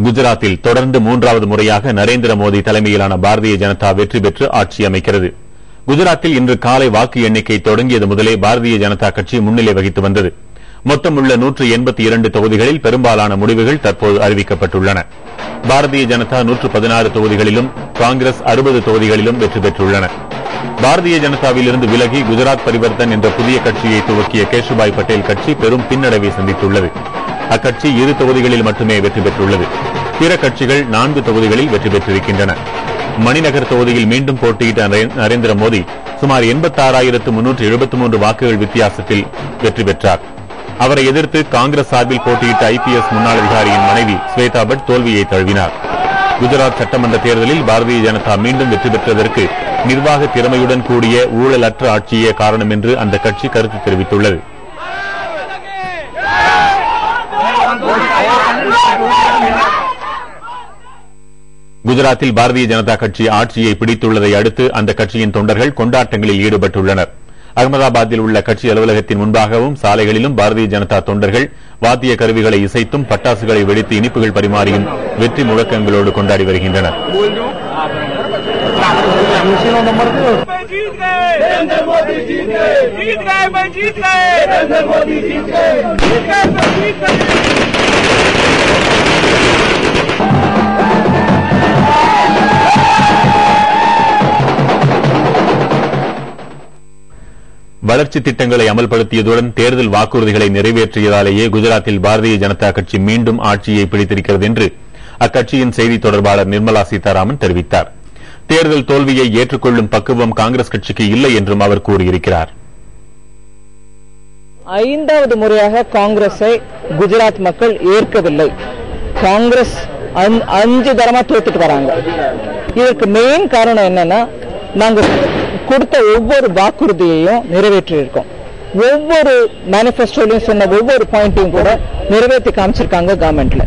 குஜராத்தில் தொடர்ந்து 3வது முறையாக நரேந்திர மோடி தலைமையிலான பாரதிய ஜனதா வெற்றி பெற்று ஆட்சி அமைக்கிறது. குஜராத்தில் இன்று காலை வாக்கு எண்ணிக்கை தொடங்கியது முதலே பாரதிய ஜனதா கட்சி முன்னிலை வகித்து வந்தது. மொத்தம் உள்ள 182 தொகுதிகளில் பெரும்பாலான முடிவுகள் தற்போது அறிவிக்கப்பட்டுள்ளன. பாரதிய ஜனதா 116 தொகுதிகளிலும் காங்கிரஸ் 60 தொகுதிகளிலும் வெற்றி பெற்றுள்ளன. பாரதிய ஜனதாவில் இருந்து விலகி குஜராத் பரிவர்த்தன் என்ற புதிய கட்சியை துவக்கிய கேசுபாய் பட்டேல் கட்சி பெரும் பின்னடைவை சந்தித்துள்ளது. அக்கட்சி 2 தொகுதிகளில் மட்டுமே வெற்றி பெற்றுள்ளது. பிற கட்சிகள் 4 தொகுதிகளில் வெற்றி பெற்றிருக்கின்றன. மணிநகர் தொகுதியில் மீண்டும் போட்டியிட்ட நரேந்திர மோடி சுமார் 86,373 வாக்குகள் வித்தியாசத்தில் வெற்றி பெற்றார். அவரை எதிர்த்து காங்கிரஸ் சார்பில் போட்டியிட்ட IPS முன்னாள் அதிகாரியின் மனைவி ஸ்வேதா பட் தோல்வியை தழுவினார். குஜராத் சட்டமன்ற தேர்தலில் பாரதிய ஜனதா மீண்டும் வெற்றி பெற்றதற்கு நிர்வாக திறமையுடன் கூடிய ஊழலற்ற ஆட்சியே காரணம் என்று அந்த கட்சி கருத்து தெரிவித்துள்ளது. குஜராத்தில் பாரதிய ஜனதா கட்சி ஆட்சியை பிடித்துள்ளதை அடுத்து அந்த கட்சியின் தொண்டர்கள் கொண்டாட்டங்களில் ஈடுபட்டுள்ளனர். அகமதாபாத்தில் உள்ள கட்சி அலுவலகத்தின் முன்பாகவும் சாலைகளிலும் பாரதிய ஜனதா தொண்டர்கள் வாத்திய கருவிகளை இசைத்தும் பட்டாசுகளை வெடித்து இனிப்புகள் பரிமாறியும் வெற்றி முழக்கங்களோடு கொண்டாடி வருகின்றனர். வளர்ச்சி திட்டங்களை அமல்படுத்தியதுடன் தேர்தல் வாக்குறுதிகளை நிறைவேற்றியதாலேயே குஜராத்தில் பாரதிய ஜனதா கட்சி மீண்டும் ஆட்சியை பிடித்திருக்கிறது என்று அக்கட்சியின் செய்தி தொடர்பாளர் நிர்மலா சீதாராமன் தெரிவித்தார். தேர்தல் தோல்வியை ஏற்றுக்கொள்ளும் பக்குவம் காங்கிரஸ் கட்சிக்கு இல்லை என்றும் அவர் கூறியிருக்கிறார். 5வது முறையாக காங்கிரஸை குஜராத் மக்கள் ஏற்கவில்லை. காங்கிரஸ் 5 தரமா தோத்துட்டு வராங்க. இதற்கு மெயின் காரணம் என்னன்னா, நாங்க கொடுத்த ஒவ்வொரு வாக்குறுதியையும் நிறைவேற்றியிருக்கோம். ஒவ்வொரு மேனிபெஸ்டோலையும் சொன்ன ஒவ்வொரு பாயிண்ட்டையும் கூட நிறைவேற்றி காமிச்சிருக்காங்க கவர்மெண்ட்ல.